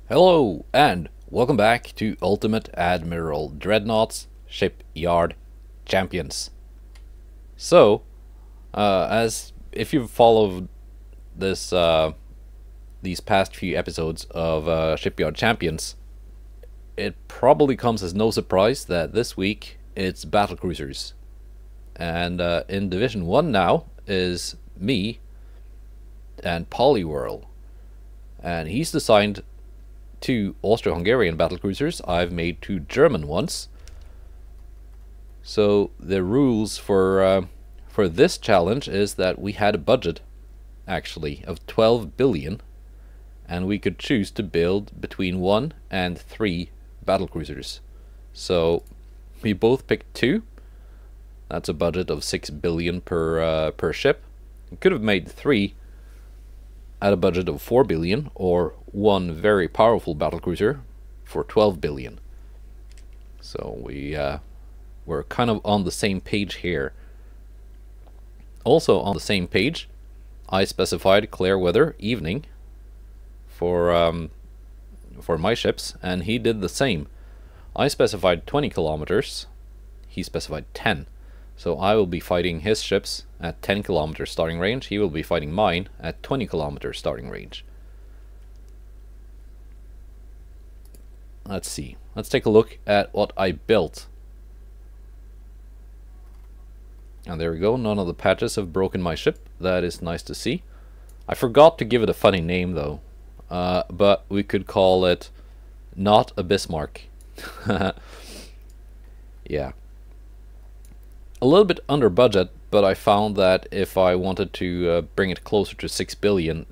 Hello, and welcome back to Ultimate Admiral Dreadnoughts Shipyard Champions. So, as if you've followed this these past few episodes of Shipyard Champions, it probably comes as no surprise that this week it's battlecruisers. And in Division 1 now is me and Polywhirl. And he's assigned 2 Austro-Hungarian battlecruisers. I've made 2 German ones. So the rules for this challenge is that we had a budget, actually, of 12 billion, and we could choose to build between 1 and 3 battlecruisers. So we both picked 2. That's a budget of 6 billion per ship. We could have made 3 at a budget of 4 billion, or 1 very powerful battlecruiser for 12 billion. So we're kind of on the same page here. Also on the same page, I specified clear weather evening for my ships, and he did the same. I specified 20 kilometers, he specified 10. So I will be fighting his ships at 10 kilometers starting range. He will be fighting mine at 20 kilometers starting range. Let's see. Let's take a look at what I built. And there we go. None of the patches have broken my ship. That is nice to see. I forgot to give it a funny name though. But we could call it not a Bismarck. Yeah. A little bit under budget, but I found that if I wanted to bring it closer to 6 billion,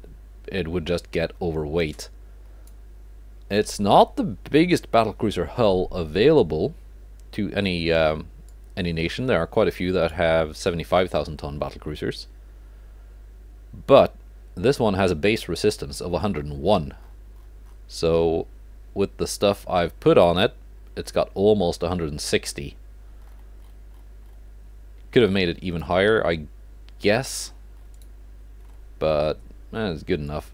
it would just get overweight. It's not the biggest battlecruiser hull available to any nation. There are quite a few that have 75,000 ton battlecruisers, but this one has a base resistance of 101. So with the stuff I've put on it, it's got almost 160. Could have made it even higher, I guess, but it's good enough.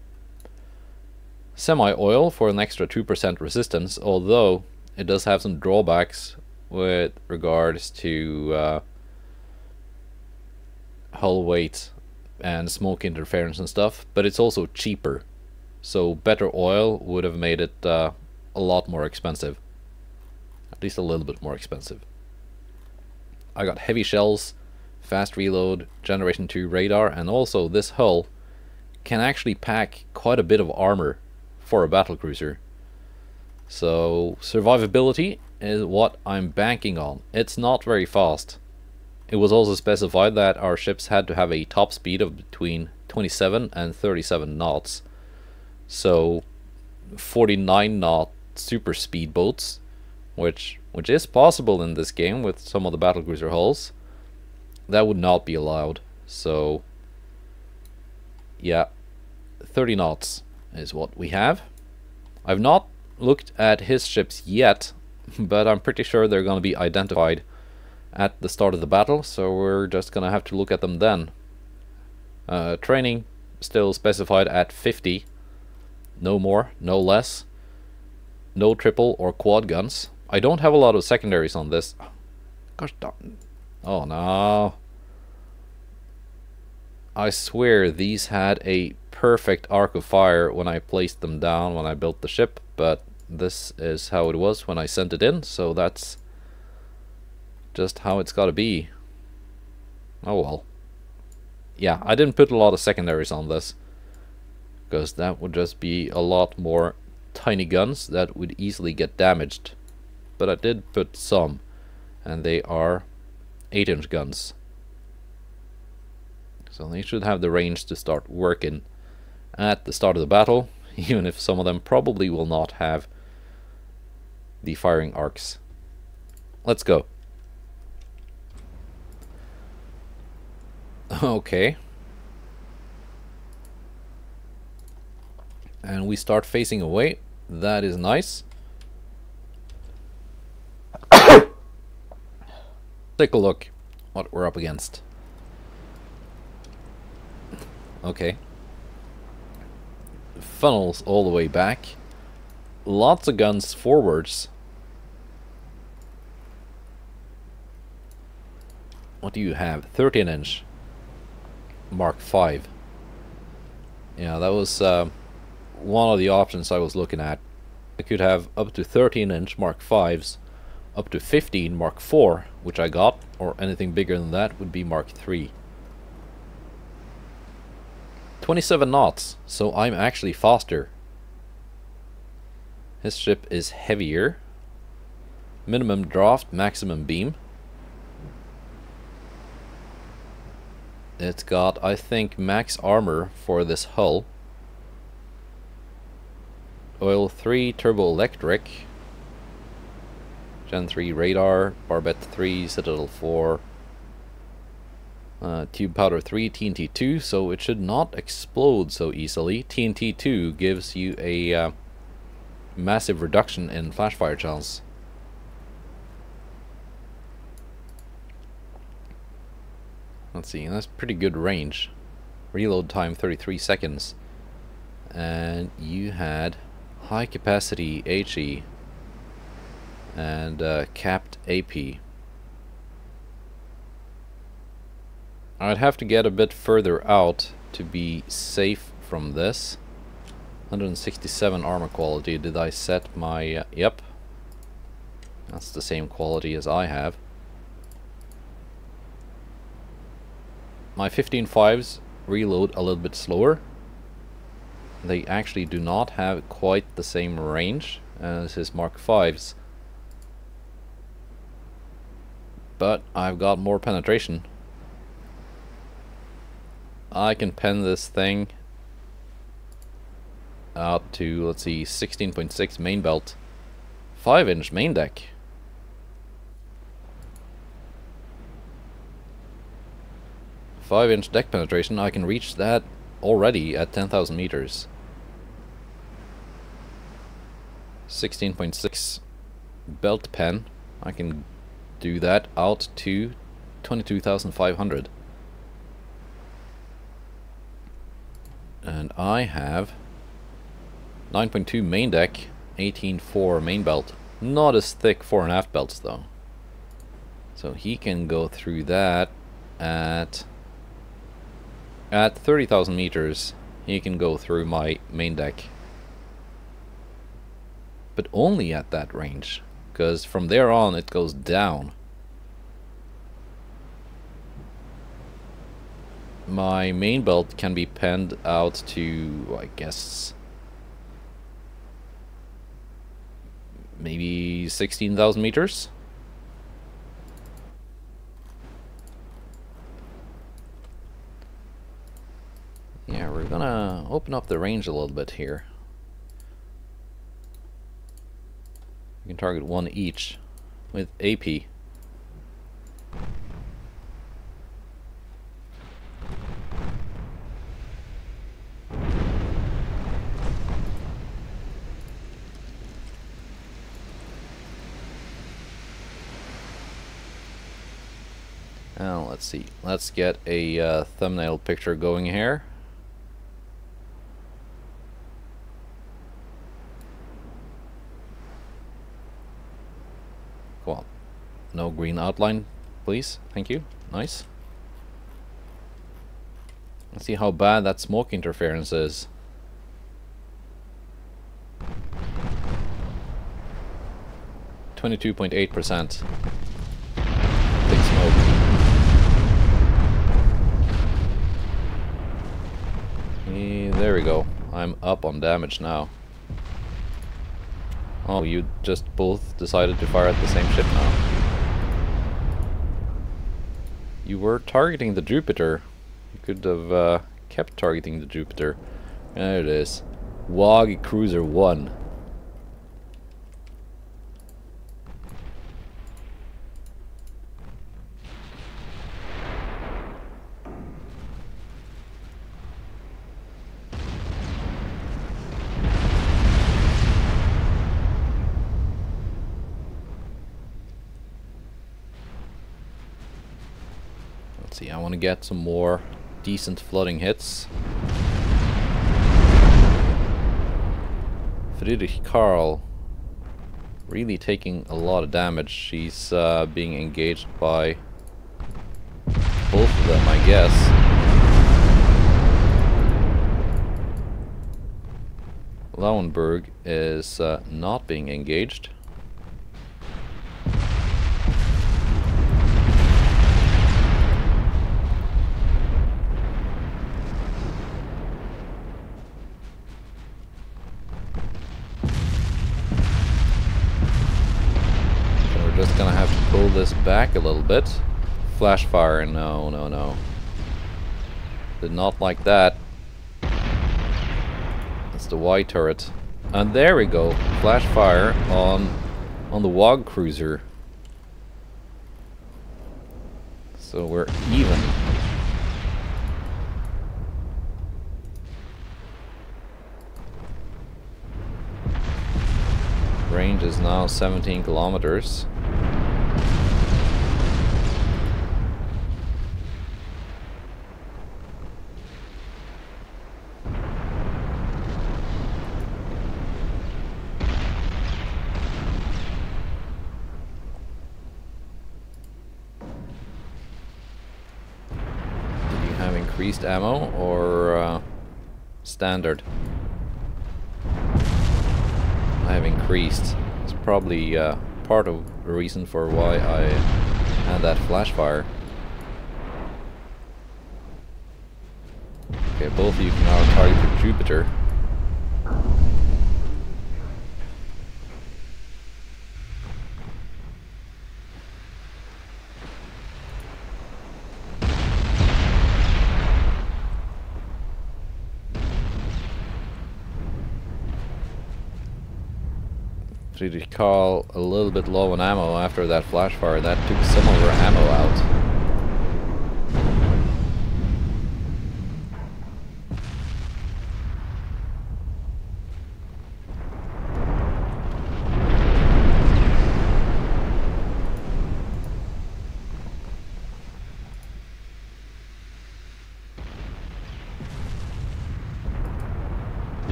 Semi-oil for an extra 2% resistance, although it does have some drawbacks with regards to hull weight and smoke interference and stuff, but it's also cheaper. So better oil would have made it a lot more expensive. At least a little bit more expensive. I got heavy shells, fast reload, generation 2 radar, and also this hull can actually pack quite a bit of armor for a battlecruiser. So survivability is what I'm banking on. It's not very fast. It was also specified that our ships had to have a top speed of between 27 and 37 knots. So 49 knot super speed boats, which is possible in this game with some of the battlecruiser hulls, that would not be allowed. So yeah, 30 knots is what we have. I've not looked at his ships yet, but I'm pretty sure they're going to be identified at the start of the battle, so we're just going to have to look at them then. Training still specified at 50. No more, no less. No triple or quad guns. I don't have a lot of secondaries on this. Gosh darn. Oh no. I swear these had a perfect arc of fire when I placed them down when I built the ship, but this is how it was when I sent it in, so that's just how it's gotta be. Oh well. Yeah, I didn't put a lot of secondaries on this, because that would just be a lot more tiny guns that would easily get damaged. But I did put some, and they are 8-inch guns. So they should have the range to start working at the start of the battle, even if some of them probably will not have the firing arcs. Let's go. Okay. And we start facing away. That is nice. Take a look what we're up against. Okay. Funnels all the way back. lots of guns forwards. What do you have? 13-inch Mark 5. Yeah, that was one of the options I was looking at. I could have up to 13-inch Mark 5s, up to 15 Mark 4, which I got, or anything bigger than that would be Mark 3. 27 knots, so I'm actually faster. His ship is heavier. Minimum draft, maximum beam. It's got, I think, max armor for this hull. Oil 3, turbo electric. Gen 3 radar, barbette 3, citadel 4. Tube powder 3, TNT 2, so it should not explode so easily. TNT 2 gives you a massive reduction in flash fire chance. Let's see, that's pretty good range. Reload time 33 seconds. And you had high capacity HE and capped AP. I'd have to get a bit further out to be safe from this. 167 armor quality. Did I set my... yep. That's the same quality as I have. My 15.5s reload a little bit slower. They actually do not have quite the same range as his Mark 5s. But I've got more penetration. I can pen this thing out to, let's see, 16.6 main belt, 5-inch main deck. Five-inch deck penetration, I can reach that already at 10,000 meters. 16.6 belt pen, I can do that out to 22,500. And I have 9.2 main deck, 18.4 main belt. Not as thick fore and aft belts though. So he can go through that at 30,000 meters. He can go through my main deck. But only at that range, because from there on it goes down. My main belt can be penned out to, I guess, maybe 16,000 meters. Yeah, we're gonna open up the range a little bit here. We can target one each with AP. Now let's see. Let's get a thumbnail picture going here. Come on. No green outline, please. Thank you. Nice. Let's see how bad that smoke interference is. %. Big smoke. There we go. I'm up on damage now. Oh, you just both decided to fire at the same ship now. You were targeting the Jupiter. You could have kept targeting the Jupiter. There it is. WAAAGH Cruiser 1. See, I want to get some more decent flooding hits. Friedrich Karl really taking a lot of damage. She's being engaged by both of them, I guess. Lauenburg is not being engaged. Just gonna have to pull this back a little bit. Flash fire, no, no, no. Did not like that. That's the Y turret. And there we go. Flash fire on the WAAAGH cruiser. So we're even. Range is now 17 kilometers. Increased ammo or standard? I have increased. It's probably part of the reason for why I had that flash fire. Okay, both of you can now target the Jupiter. Friedrich Karl a little bit low on ammo after that flash fire. That took some of her ammo out.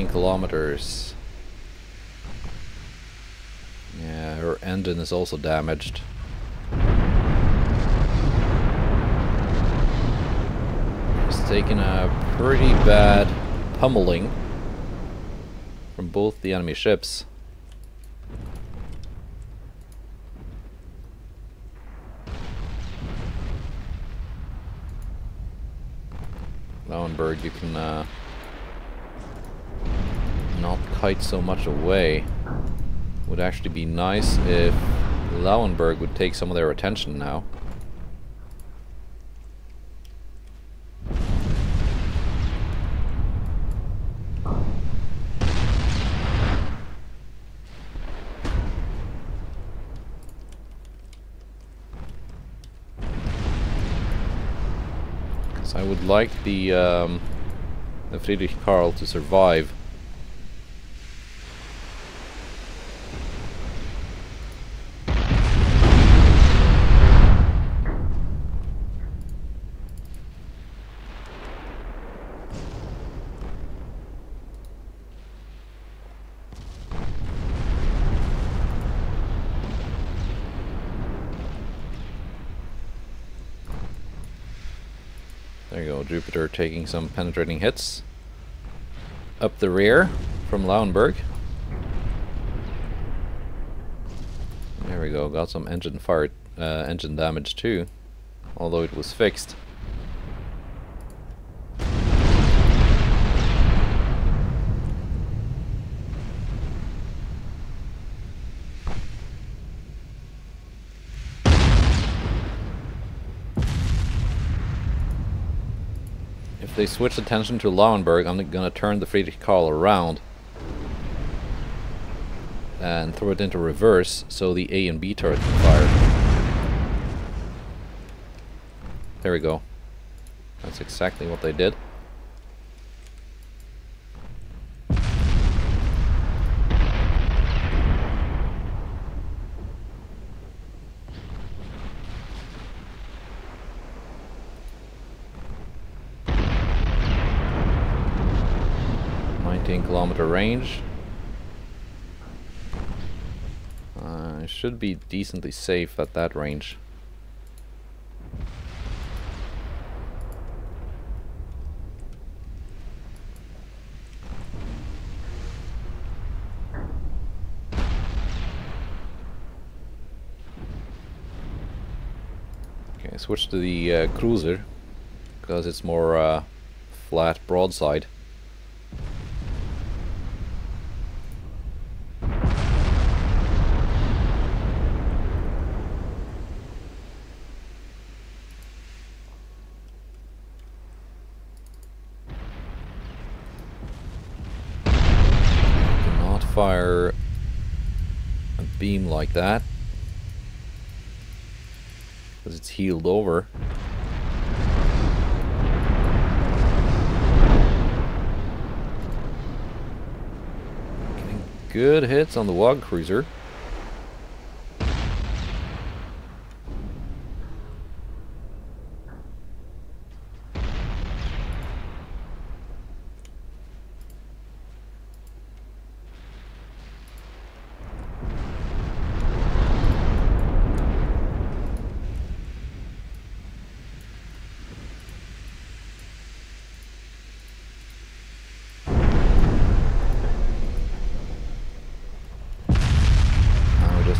Kilometers. Yeah, her engine is also damaged. She's taken a pretty bad pummeling from both the enemy ships. Lauenburg, you can not kite so much away. Would actually be nice if Lauenburg would take some of their attention now. Because I would like the Friedrich Karl to survive. There you go, Jupiter taking some penetrating hits up the rear from Lauenburg. There we go, got some engine fire, engine damage too, although it was fixed. If they switch attention to Lauenburg, I'm gonna turn the Friedrich Karl around and throw it into reverse so the A and B turret can fire. There we go. That's exactly what they did. 15-kilometer range. I should be decently safe at that range. Okay, switch to the cruiser because it's more flat broadside. Fire a beam like that because it's healed over. Getting good hits on the WAAAGH cruiser.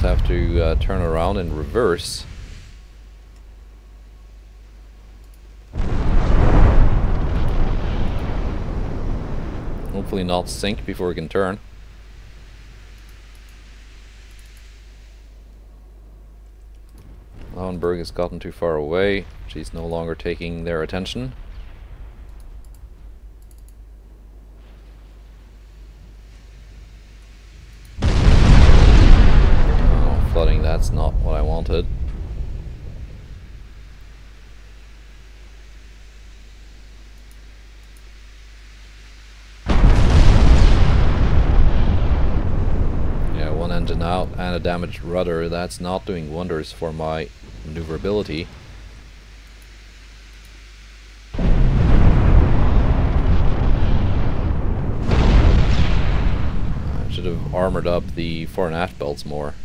Have to turn around in reverse. Hopefully not sink before we can turn. Lauenburg has gotten too far away. She's no longer taking their attention. Flooding, that's not what I wanted. Yeah, one engine out and a damaged rudder. That's not doing wonders for my maneuverability. I should have armored up the fore and aft belts more.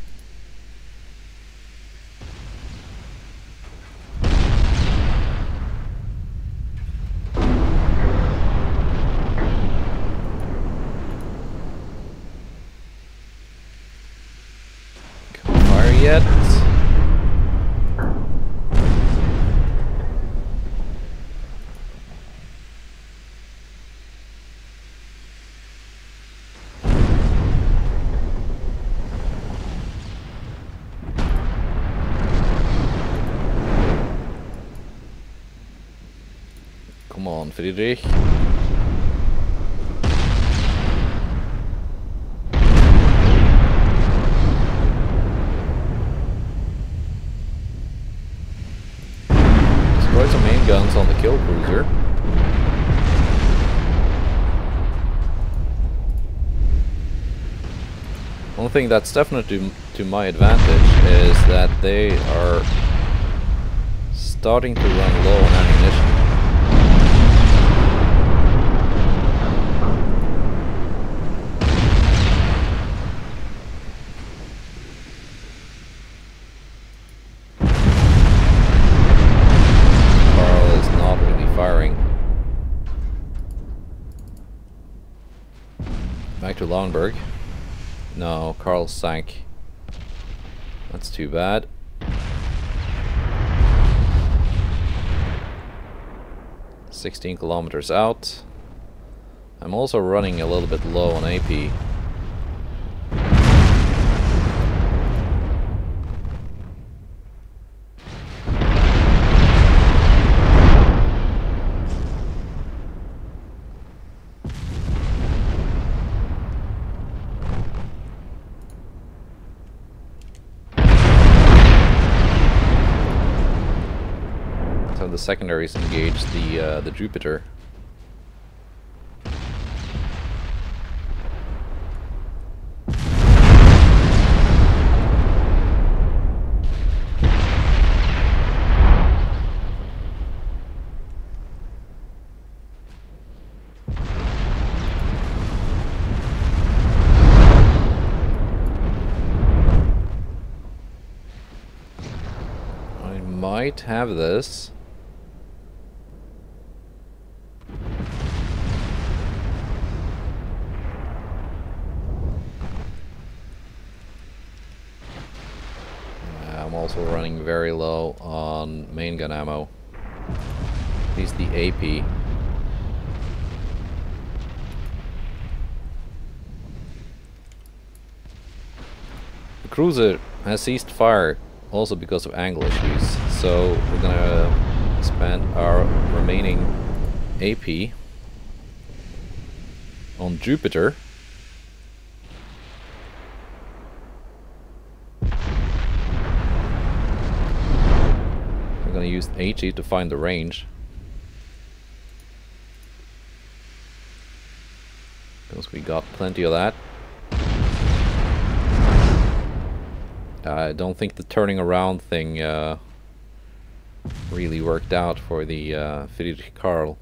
Yet. Come on, Friedrich. Some main guns on the Killkrozer. One thing that's definitely to my advantage is that they are starting to run low on ammunition. Back to Lauenburg. No, Karl sank. That's too bad. "16 kilometers out. I'm also running a little bit low on AP. The secondaries engage the Jupiter. might have this. I'm also running very low on main gun ammo. At least the AP. The cruiser has ceased fire also because of angle issues, so we're gonna expand our remaining AP on Jupiter. We're gonna use HE to find the range, because we got plenty of that. I don't think the turning around thing really worked out for the Friedrich Karl.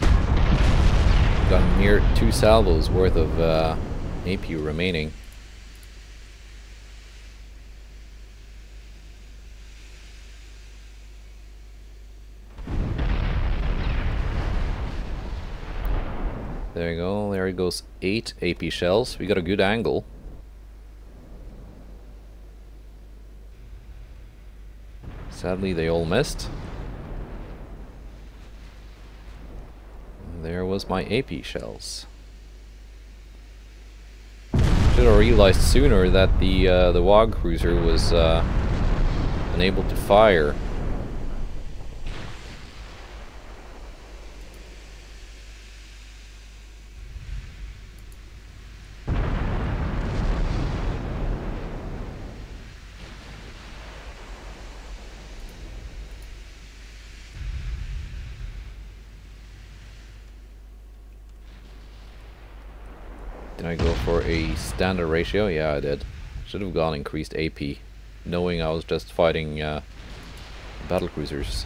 Got a mere 2 salvos worth of AP remaining. There you go, there it goes, 8 AP shells. We got a good angle. Sadly, they all missed. There was my AP shells. Should have realized sooner that the WAAAGH cruiser was unable to fire. Did I go for a standard ratio? Yeah, I did. Should have gone increased AP, knowing I was just fighting battlecruisers.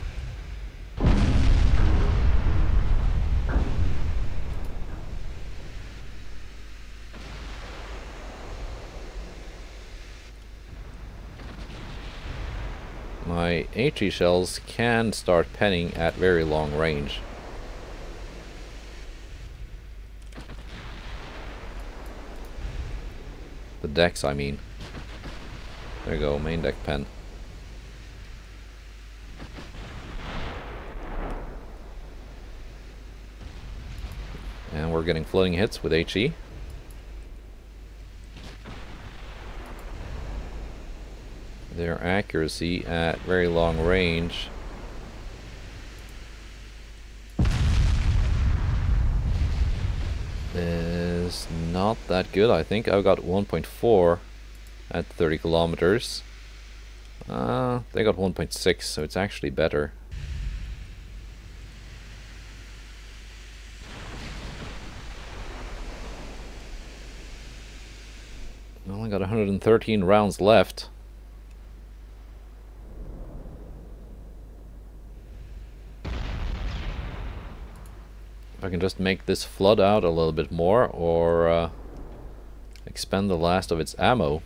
My HE shells can start penning at very long range. The decks, I mean. There you go, main deck pen. And we're getting floating hits with HE. Their accuracy at very long range is not that good. I think I've got 1.4 at 30 kilometers. They got 1.6, so it's actually better. I only got 113 rounds left. I can just make this flood out a little bit more, or expend the last of its ammo.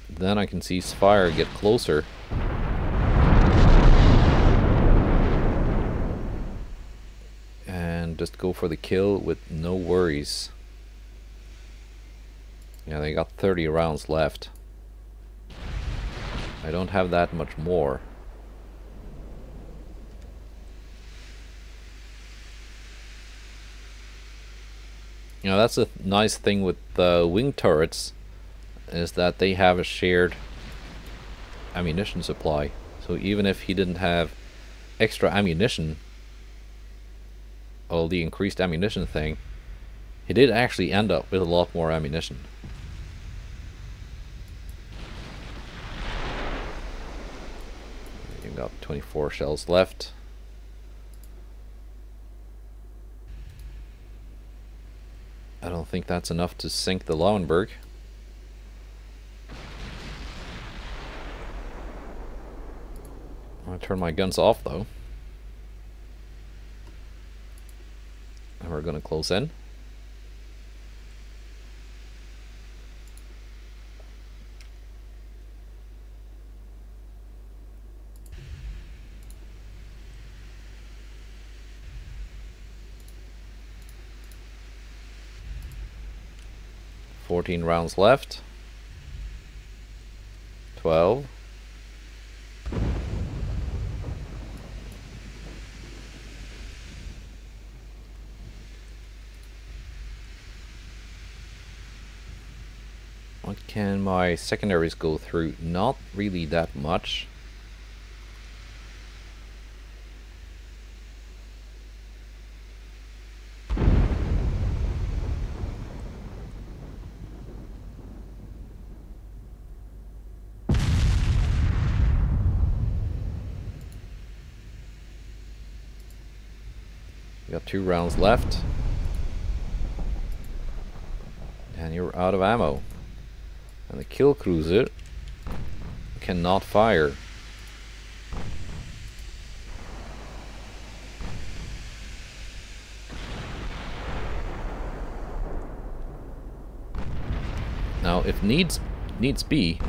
Then I can see fire get closer. And just go for the kill with no worries. Yeah, they got 30 rounds left. I don't have that much more. You know, that's a nice thing with wing turrets, is that they have a shared ammunition supply. So even if he didn't have extra ammunition, all the increased ammunition thing, he did actually end up with a lot more ammunition. You've got 24 shells left. I don't think that's enough to sink the Lauenburg. I'll turn my guns off though. And we're gonna close in. 14 rounds left. 12. What can my secondaries go through? Not really that much. Got 2 rounds left. And you're out of ammo. And the Killkrozer cannot fire. Now, if needs be,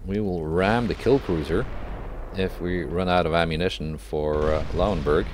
we will ram the Killkrozer if we run out of ammunition for Lauenburg.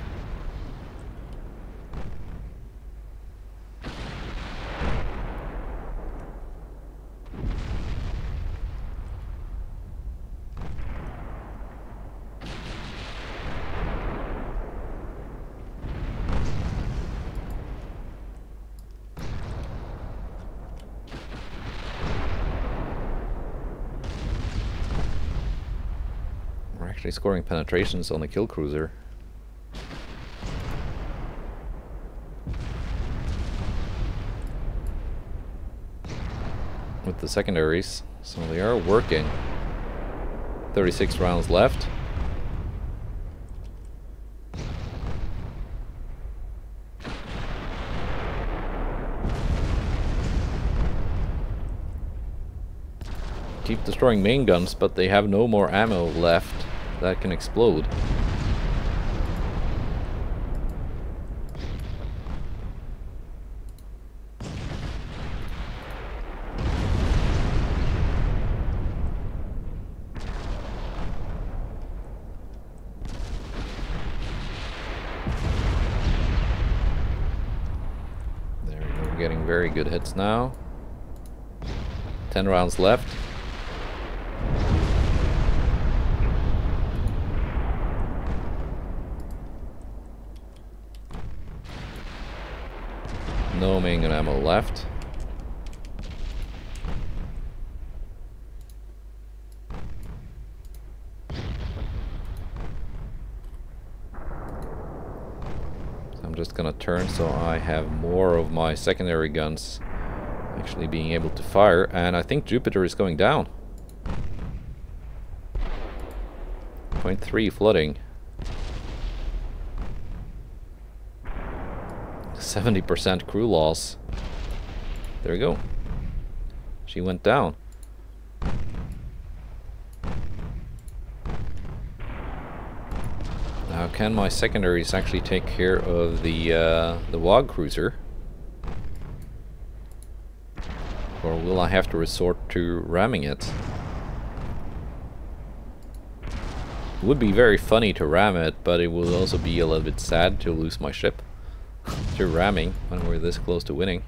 Actually scoring penetrations on the Killkrozer. With the secondaries, so they are working. 36 rounds left. Keep destroying main guns, but they have no more ammo left that can explode. There we go, we're getting very good hits now. 10 rounds left. No main gun ammo left. So I'm just gonna turn so I have more of my secondary guns actually being able to fire, and I think Jupiter is going down. 0.3 flooding. 70% crew loss. There we go. She went down. Now, can my secondaries actually take care of the WAAAGH cruiser? Or will I have to resort to ramming it? It would be very funny to ram it, but it would also be a little bit sad to lose my ship to ramming when we're this close to winning.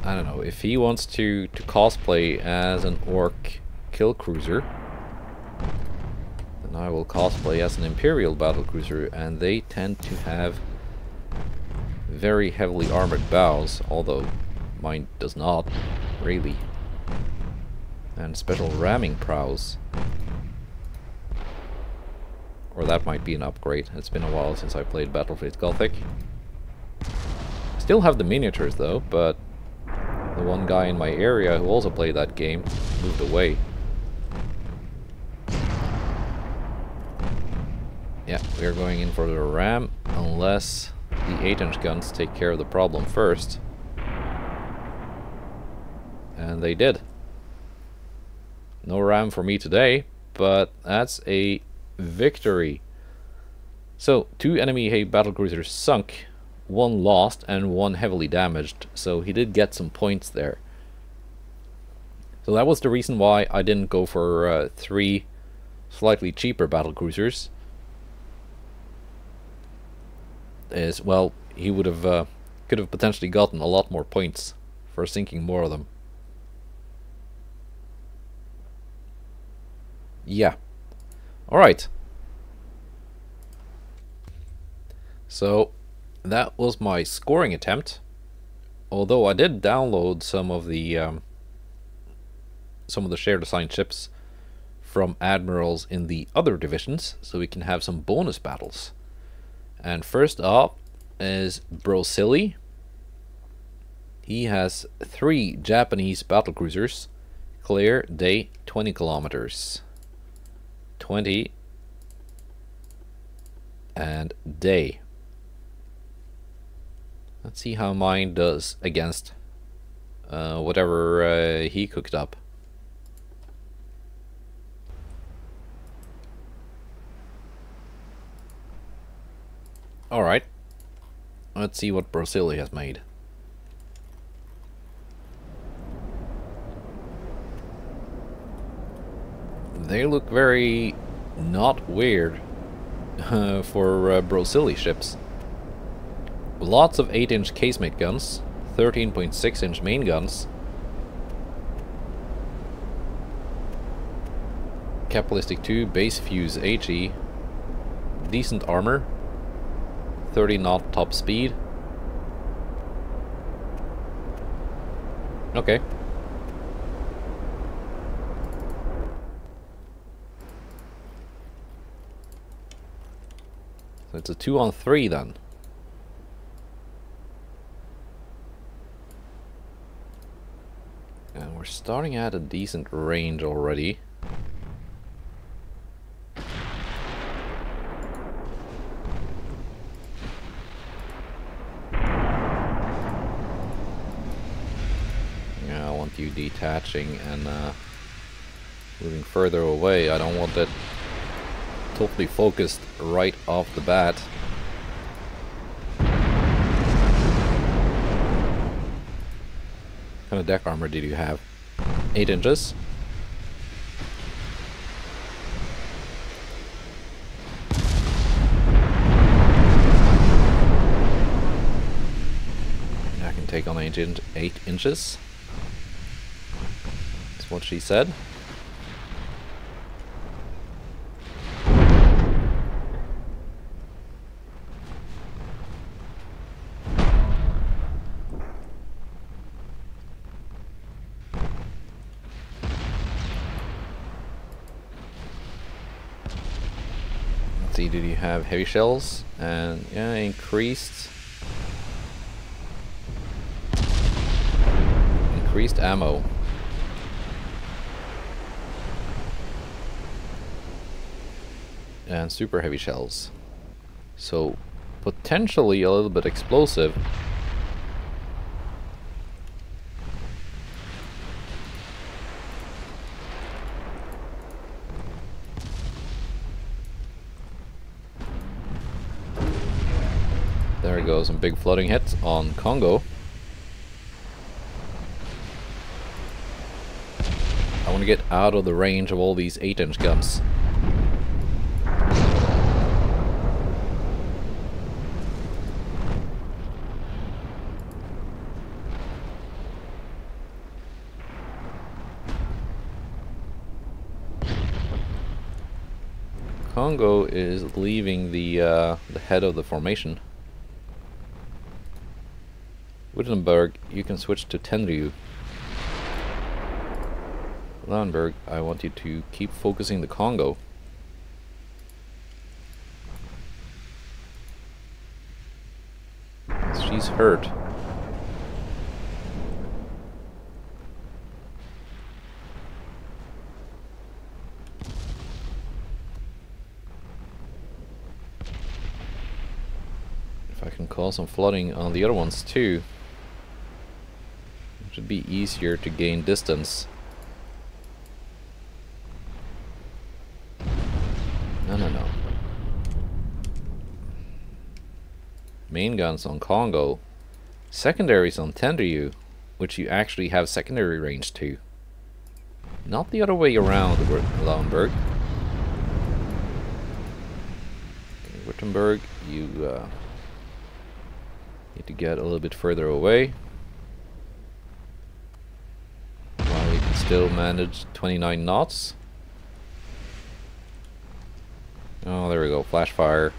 I don't know, if he wants to cosplay as an Ork Killkrozer, then I will cosplay as an Imperial battlecruiser, and they tend to have very heavily armored bows, although mine does not, really. And special ramming prows. Or that might be an upgrade. It's been a while since I played Battlefield Gothic. Still have the miniatures though, but the one guy in my area who also played that game moved away. Yeah, we are going in for the ram, unless the 8-inch guns take care of the problem first. And they did. No ram for me today, but that's a victory. So 2 enemy battlecruisers sunk, 1 lost and 1 heavily damaged, so he did get some points there. So that was the reason why I didn't go for 3 slightly cheaper battlecruisers. Well, he would have could have potentially gotten a lot more points for sinking more of them. Yeah. Alright. So that was my scoring attempt. Although I did download some of the shared assigned ships from admirals in the other divisions, so we can have some bonus battles. And first up is Brosili. He has 3 Japanese battlecruisers. Clear day 20 kilometers. 20 and day. Let's see how mine does against whatever he cooked up. Alright. Let's see what Brosili has made. They look very not weird for Brosili ships. Lots of 8-inch casemate guns, 13.6-inch main guns, Capitalistic 2 base fuse HE, decent armor, 30 knot top speed. Okay. So it's a 2-on-3 then. And we're starting at a decent range already. Yeah, I want you detaching and moving further away. I don't want it totally focused right off the bat. What kind of deck armor did you have? 8 inches. I can take on 8 inches. That's what she said. See, did you have heavy shells? And yeah, increased ammo. And super heavy shells. So potentially a little bit explosive. There goes some big flooding hits on Congo. I want to get out of the range of all these 8-inch guns. Congo is leaving the head of the formation. Wittenberg, you can switch to Tenryu. Lauenburg, I want you to keep focusing the Congo. She's hurt. If I can cause some flooding on the other ones too, it should be easier to gain distance. No. Main guns on Congo, secondaries on Tenryu, which you actually have secondary range to. Not the other way around, Lauenburg. Wittenberg, you Need to get a little bit further away. While we can still manage 29 knots. Oh, there we go. Flash fire.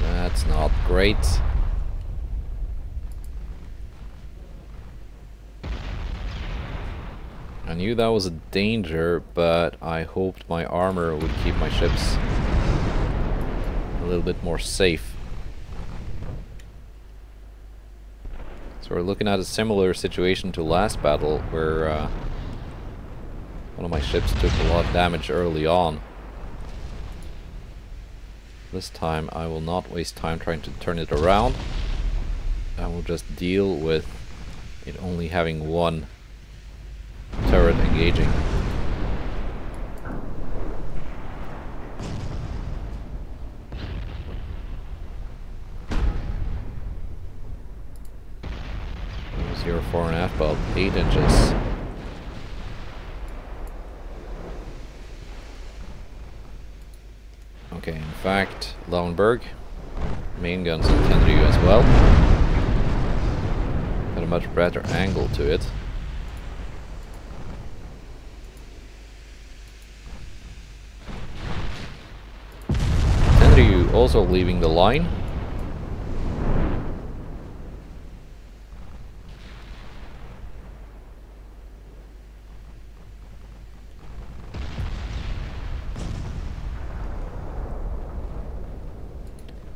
That's not great. I knew that was a danger, but I hoped my armor would keep my ships a little bit more safe. So we're looking at a similar situation to last battle, where one of my ships took a lot of damage early on. This time I will not waste time trying to turn it around. I will just deal with it only having one turret engaging. Zero 4.5, about 8 inches. Okay, in fact, Lauenburg, main guns and Tenryu as well. Got a much better angle to it. Tenryu also leaving the line.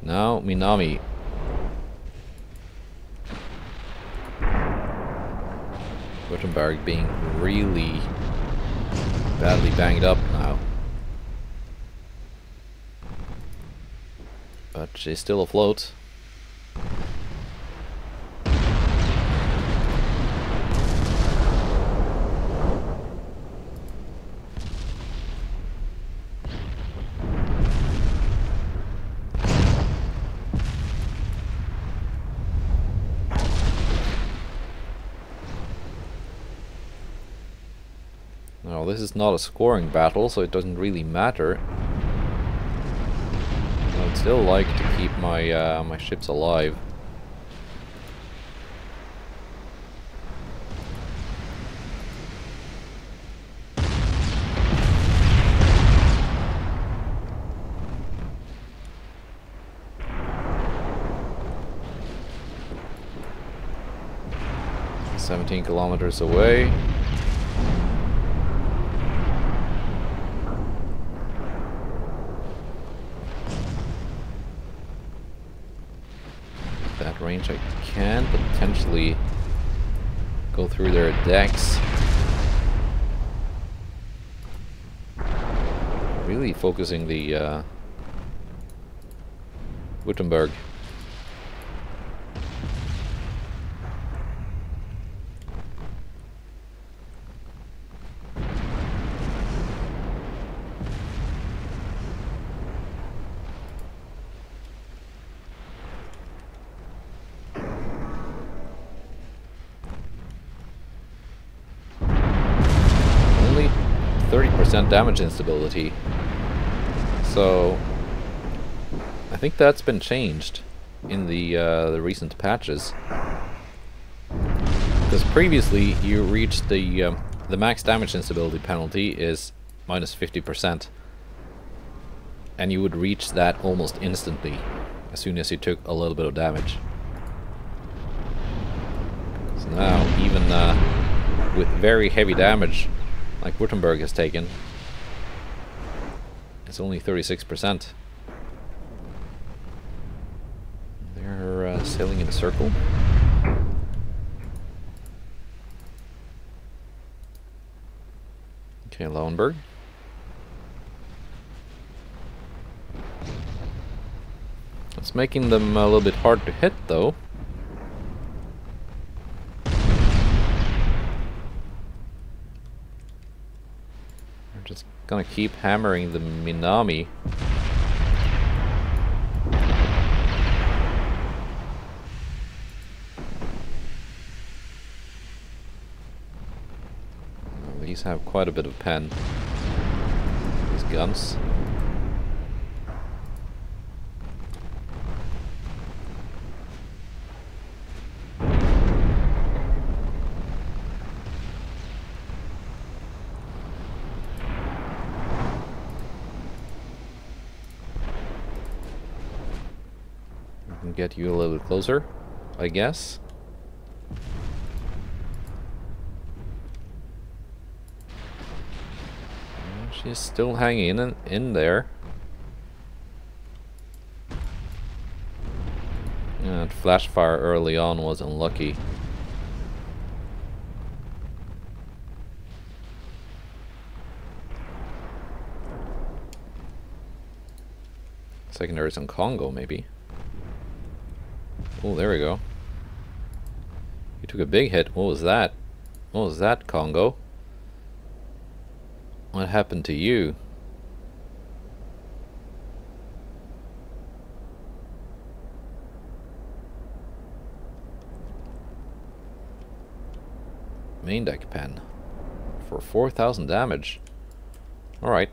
Now, Minami. Württemberg being really badly banged up now. But she's still afloat. Now, this is not a scoring battle, so it doesn't really matter. I would still like to keep my my ships alive. "17 kilometers away." That range I can potentially go through their decks. Really focusing the Württemberg. Only 30% damage instability. So I think that's been changed in the recent patches. Because previously you reached the max damage instability penalty is minus 50%, and you would reach that almost instantly as soon as you took a little bit of damage. So now even with very heavy damage like Württemberg has taken, it's only 36%. They're sailing in a circle. Okay, Lauenburg. It's making them a little bit hard to hit, though. We're just gonna keep hammering the Minami. These have quite a bit of pen. These guns. Get you a little bit closer, I guess. She's still hanging in there. That flash fire early on was unlucky. Secondaries on Congo, maybe. Oh, there we go. You took a big hit. What was that? What was that, Congo? What happened to you? Main deck pen. For 4,000 damage. Alright.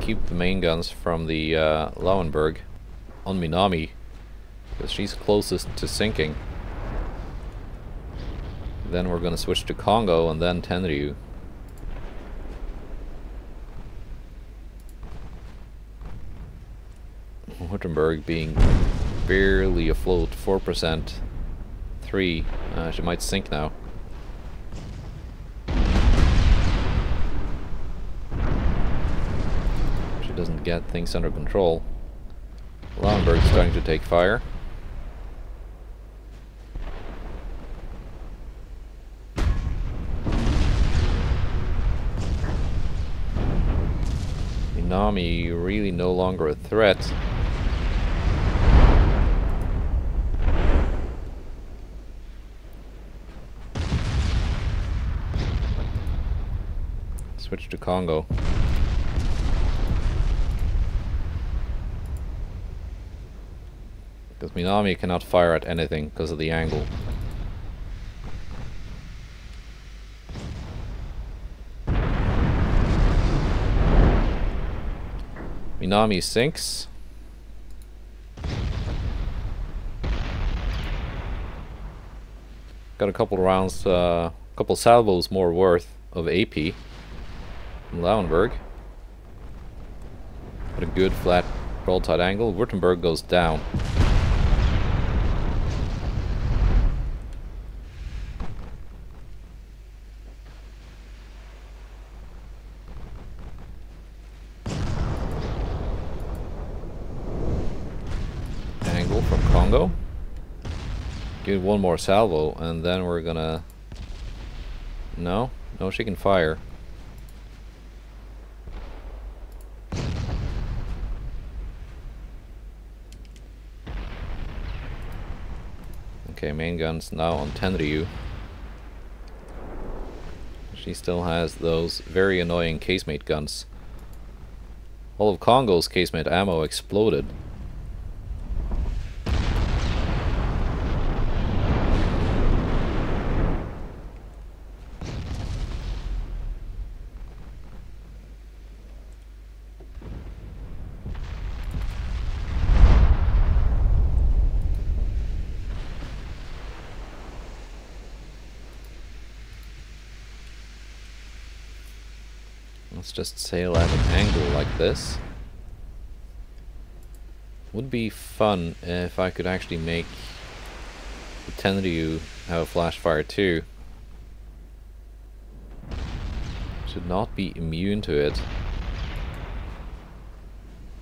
Keep the main guns from the Lauenburg on Minami, because she's closest to sinking. Then we're gonna switch to Congo and then Tenryu. Württemberg being barely afloat, 4%, 3. She might sink now. Doesn't get things under control. Lauenburg's starting to take fire. Minami really no longer a threat. Switch to Congo. Because Minami cannot fire at anything because of the angle. Minami sinks. Got a couple rounds, couple salvos more worth of AP from Lauenburg. Got a good flat broadside angle. Württemberg goes down. Angle from Congo. Give one more salvo and then we're gonna... No, she can fire. Okay, main gun's now on Tenryu. She still has those very annoying casemate guns. All of Congo's casemate ammo exploded. Let's just sail at an angle like this. Would be fun if I could actually make the Tenryu have a flash fire too. Should not be immune to it.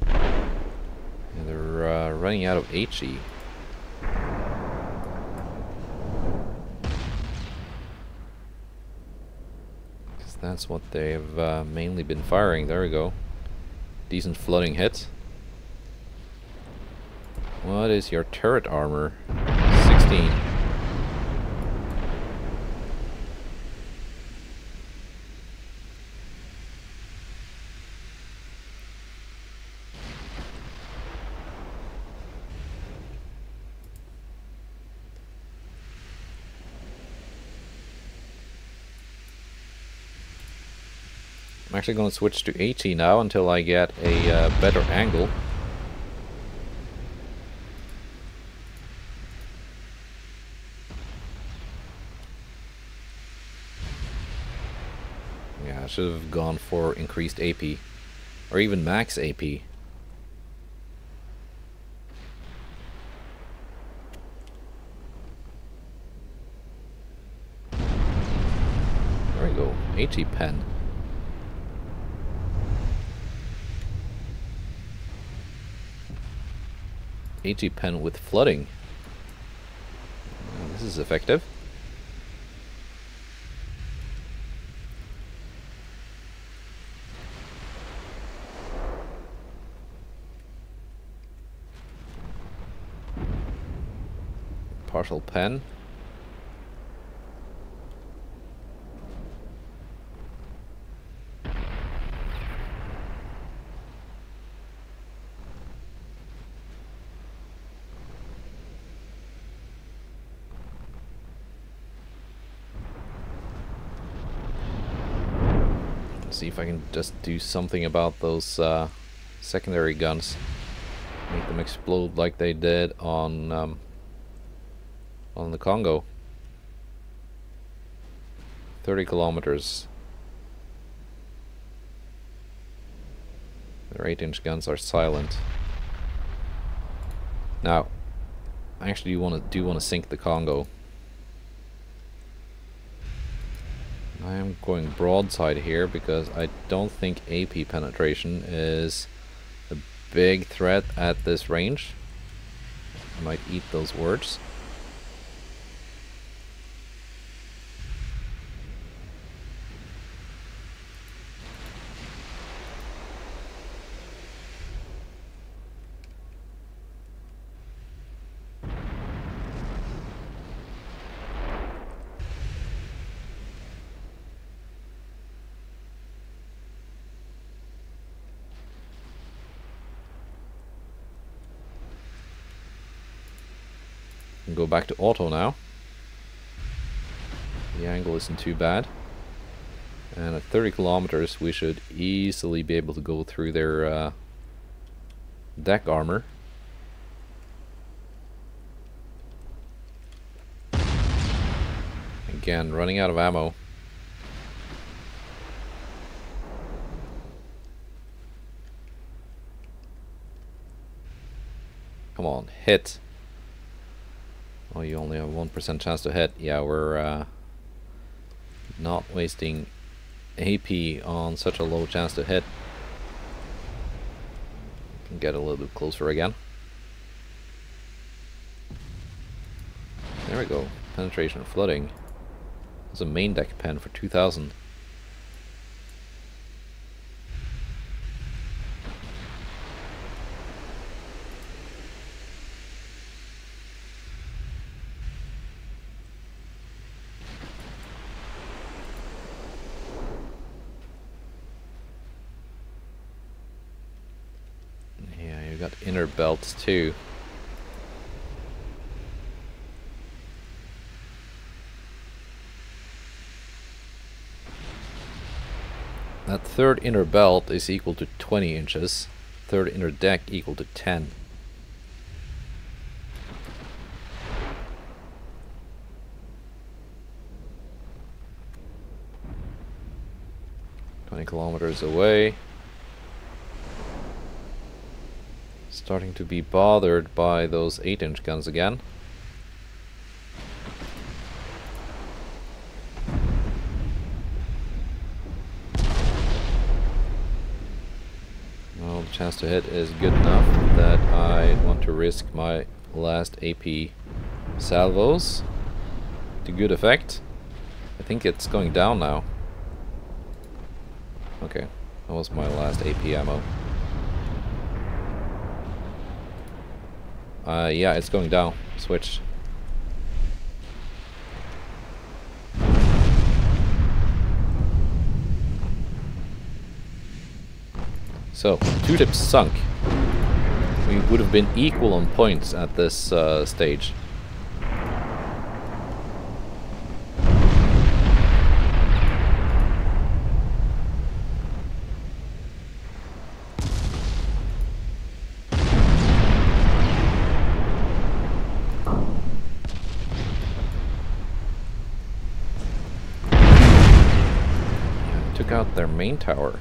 And they're running out of HE. That's what they've mainly been firing. There we go. Decent flooding hit. What is your turret armor? 16. I'm actually going to switch to 80 now until I get a better angle. Yeah, I should have gone for increased AP. Or even max AP. There we go, 80 pen. AG pen with flooding. This is effective. Partial pen. See if I can just do something about those secondary guns. Make them explode like they did on the Congo. 30 kilometers. Their 8-inch guns are silent. Now, I actually do want to sink the Congo. I am going broadside here because I don't think AP penetration is a big threat at this range. I might eat those words. Go back to auto now. The angle isn't too bad. And at 30 kilometers we should easily be able to go through their deck armor. Again, running out of ammo. Come on, hit. Oh, you only have 1% chance to hit. Yeah, we're not wasting AP on such a low chance to hit. Can get a little bit closer again. There we go. Penetration flooding. There's a main deck pen for 2000. Got inner belts too. That third inner belt is equal to 20 inches. Third inner deck equal to 10. Kilometers away. Starting to be bothered by those 8-inch guns again. Well, the chance to hit is good enough that I want to risk my last AP salvos to good effect. I think it's going down now. Okay, that was my last AP ammo. Yeah, it's going down. Switch. So, 2 tips sunk. We would have been equal on points at this stage. Yeah, took out their main tower.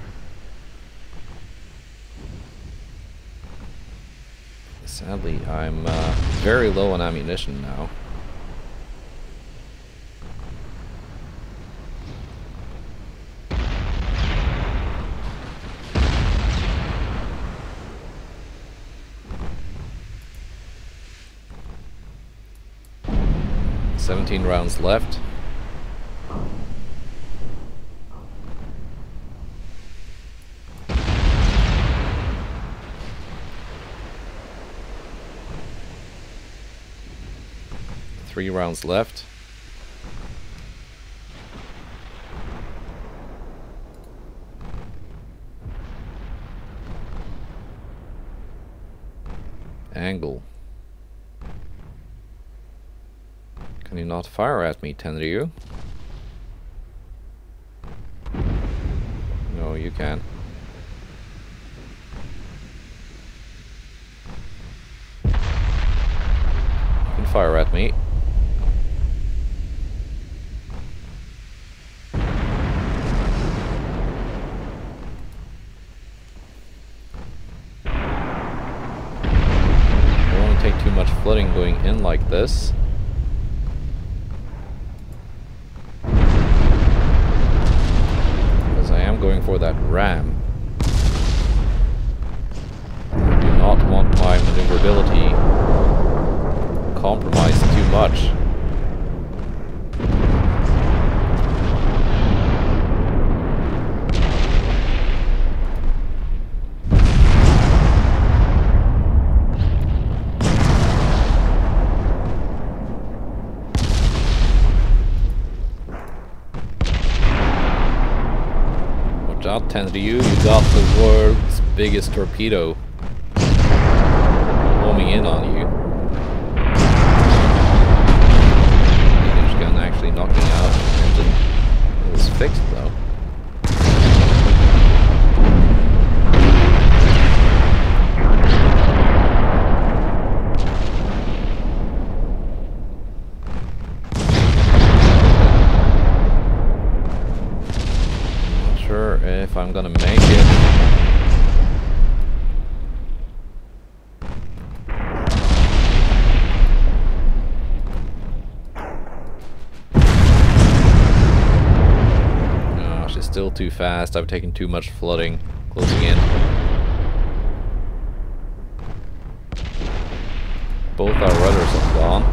Sadly, I'm very low on ammunition now. "17 rounds left. Three rounds left. Angle. Can you not fire at me, Tenryu? No, you can. You can fire at me. Take too much flooding going in like this. Because I am going for that ram. I do not want my maneuverability compromised too much. Out 10 to you got the world's biggest torpedo homing in on you. Huge gun actually knocking out the engine. It was fixed though. If I'm gonna make it. No, she's still too fast. I've taken too much flooding. Closing in. Both our rudders are gone.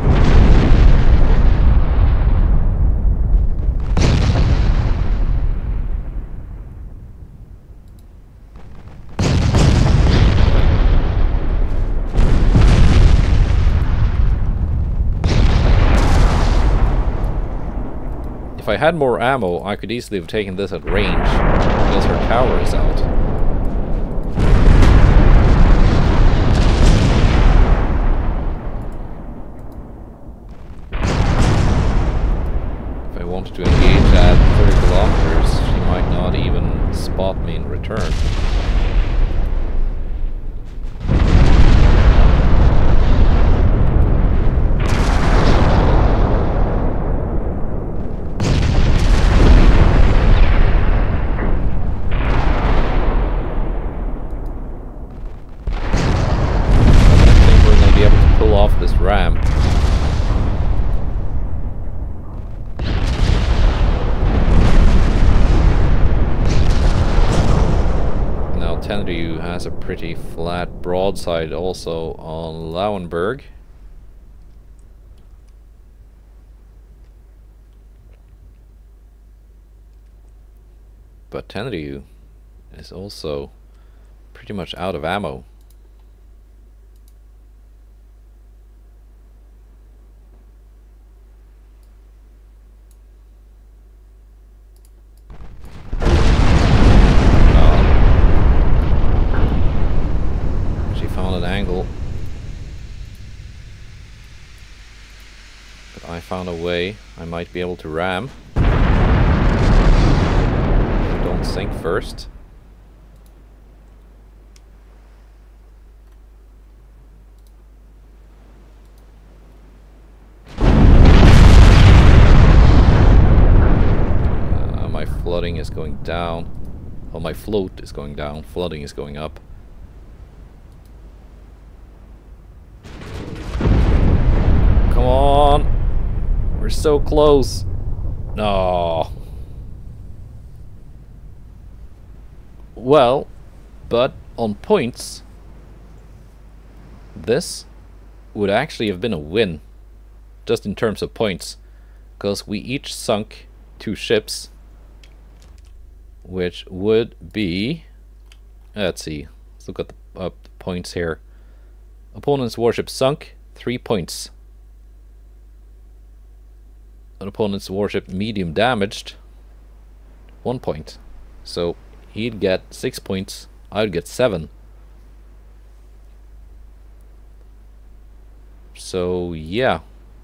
If I had more ammo, I could easily have taken this at range, because her tower is out. If I wanted to engage at 30 kilometers, she might not even spot me in return. This ram. Now Tenryu has a pretty flat broadside also on Lauenburg. But Tenryu is also pretty much out of ammo. found a way I might be able to ram. Don't sink first. My flooding is going down. Well, my float is going down. Flooding is going up. Come on! We're so close! No. Well, but on points, this would actually have been a win, just in terms of points, because we each sunk 2 ships, which would be, let's see, let's look at the points here. Opponent's warship sunk, 3 points. An opponent's warship medium damaged, 1 point. So he'd get 6 points, I'd get 7. So yeah,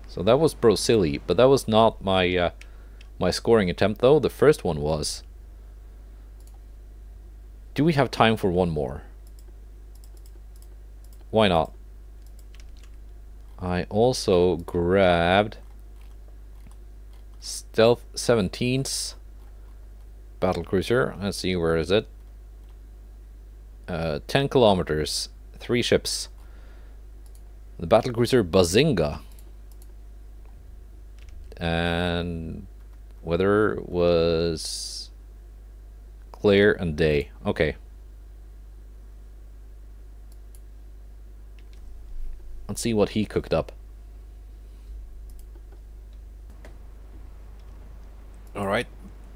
so that was bro silly, but that was not my my scoring attempt though. The first one was. Do we have time for one more? Why not? I also grabbed Stealth 17's battlecruiser. Let's see, where is it? 10 kilometers, 3 ships. The battlecruiser Bazinga. And weather was clear and day. Okay. Let's see what he cooked up. Alright,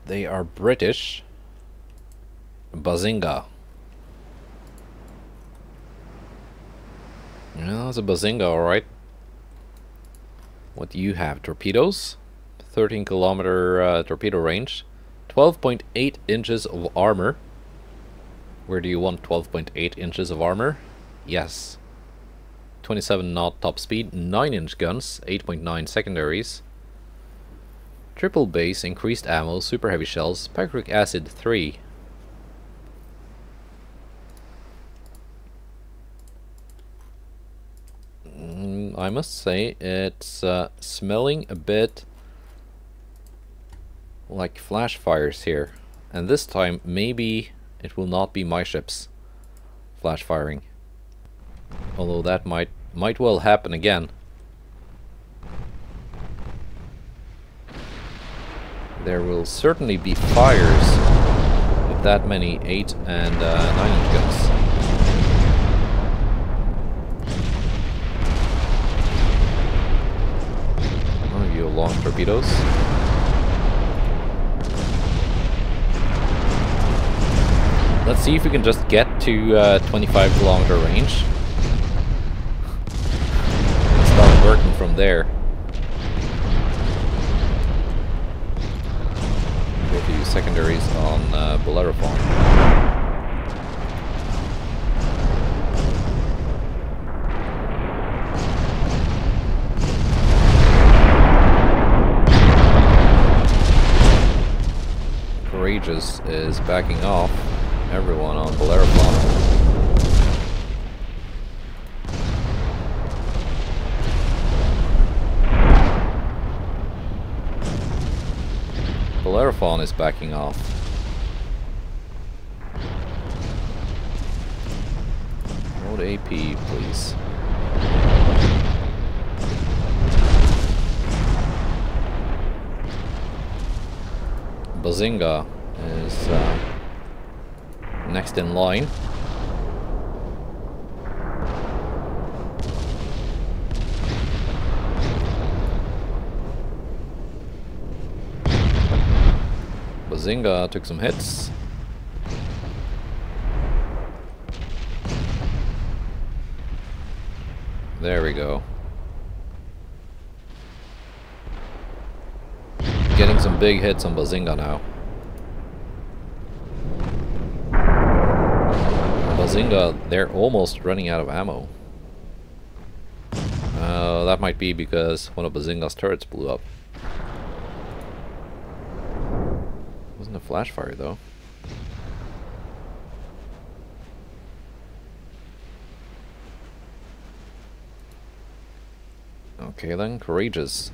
they are British. Bazinga. Yeah, it's a Bazinga, alright. What do you have? Torpedoes? 13 kilometer torpedo range. 12.8 inches of armor. Where do you want 12.8 inches of armor? Yes. 27 knot top speed, 9-inch guns, 8.9 secondaries. Triple base, increased ammo, super heavy shells, pyric acid 3. I must say it's smelling a bit like flash fires here, and this time maybe it will not be my ships flash firing, although that might well happen again. There will certainly be fires with that many 8 and 9-inch guns. Oh, you long torpedoes. Let's see if we can just get to 25 kilometer range. Let's start working from there. Go to use secondaries on Bellerophon. Courageous is backing off everyone on Bellerophon. Bellerophon is backing off. Load AP, please. Bazinga is next in line. Bazinga took some hits. There we go. Getting some big hits on Bazinga now. Bazinga, they're almost running out of ammo. That might be because one of Bazinga's turrets blew up. Wasn't a flash fire though. Okay then, courageous.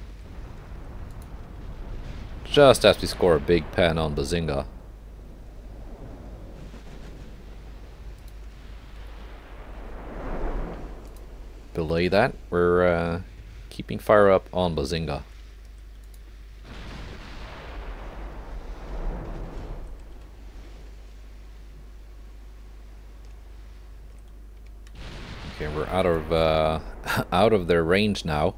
Just as we score a big pen on Bazinga. Delay that. We're keeping fire up on Bazinga. Okay, we're out of out of their range now.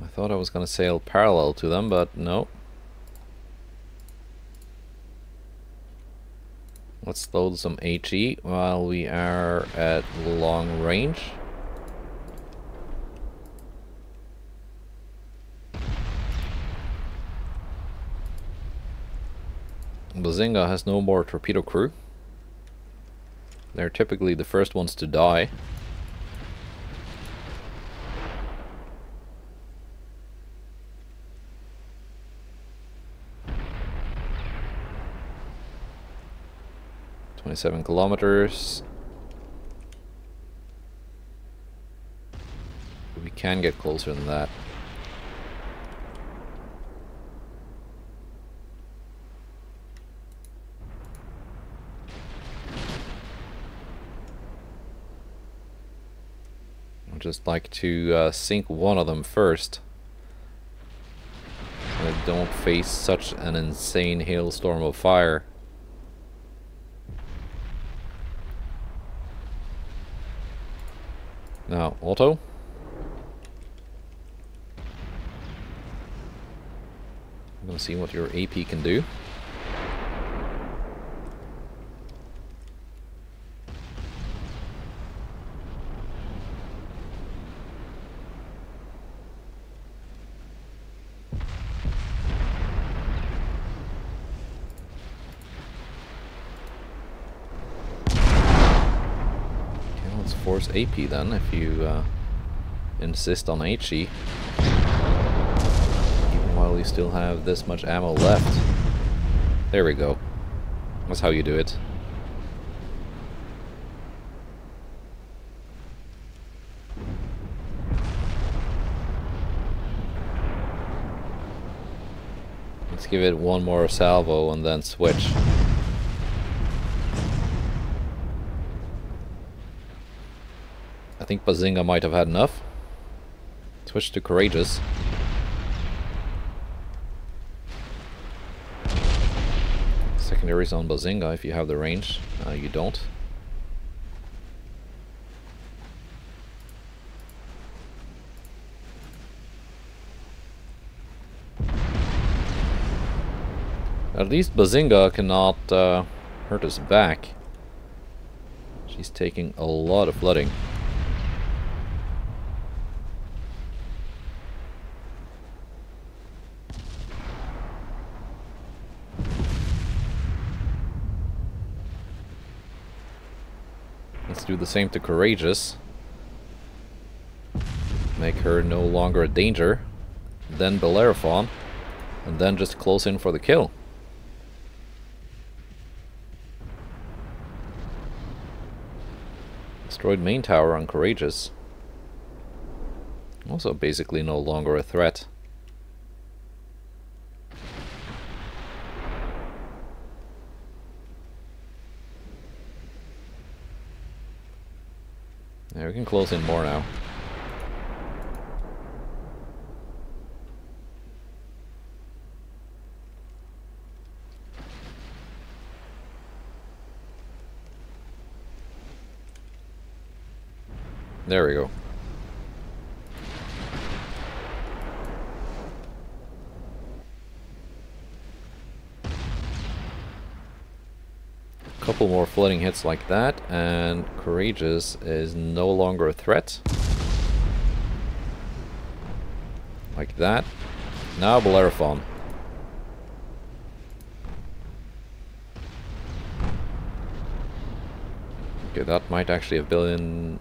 I thought I was gonna sail parallel to them, but no. Let's load some HE while we are at long range. Bazinga has no more torpedo crew. They're typically the first ones to die. "27 kilometers. We can get closer than that. I'd just like to sink one of them first. So I don't face such an insane hailstorm of fire. Now, auto. I'm gonna see what your AP can do. Force AP then, if you insist on HE. Even while you still have this much ammo left. There we go. That's how you do it. Let's give it one more salvo and then switch. I think Bazinga might have had enough. Switch to courageous. Secondaries on Bazinga if you have the range. You don't. At least Bazinga cannot hurt us back. She's taking a lot of flooding. Let's do the same to courageous. Make her no longer a danger. Then Bellerophon. And then just close in for the kill. Destroyed main tower on courageous. Also basically no longer a threat. Yeah, we can close in more now. There we go. Couple more flooding hits like that, and courageous is no longer a threat. Like that. Now Bellerophon. Okay, that might actually have been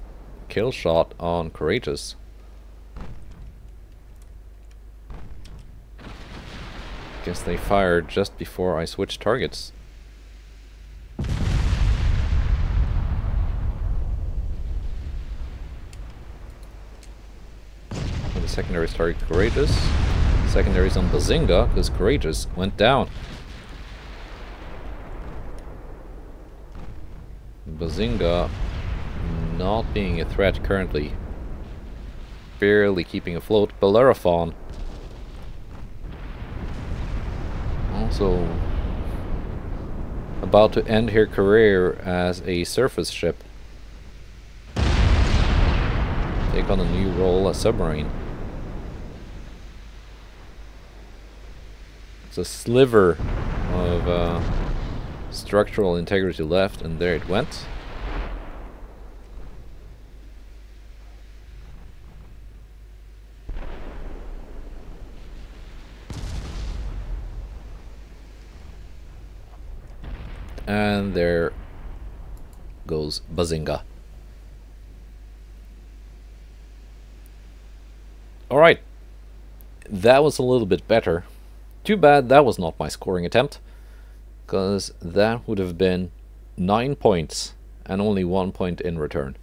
kill shot on Courageous. Guess they fired just before I switched targets. The secondaries target Courageous. Secondaries on Bazinga, because Courageous went down. Bazinga not being a threat currently. Barely keeping afloat. Bellerophon also about to end her career as a surface ship. Take on a new role as submarine. It's a sliver of structural integrity left, and there it went. And there goes Bazinga. Alright, that was a little bit better. Too bad that was not my scoring attempt, because that would have been 9 points and only 1 point in return.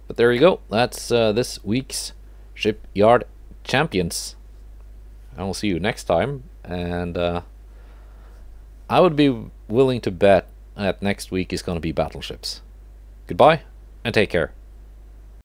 But there you go, that's this week's Shipyard Champions. I will see you next time, and I would be willing to bet that next week is going to be battleships. Goodbye, and take care.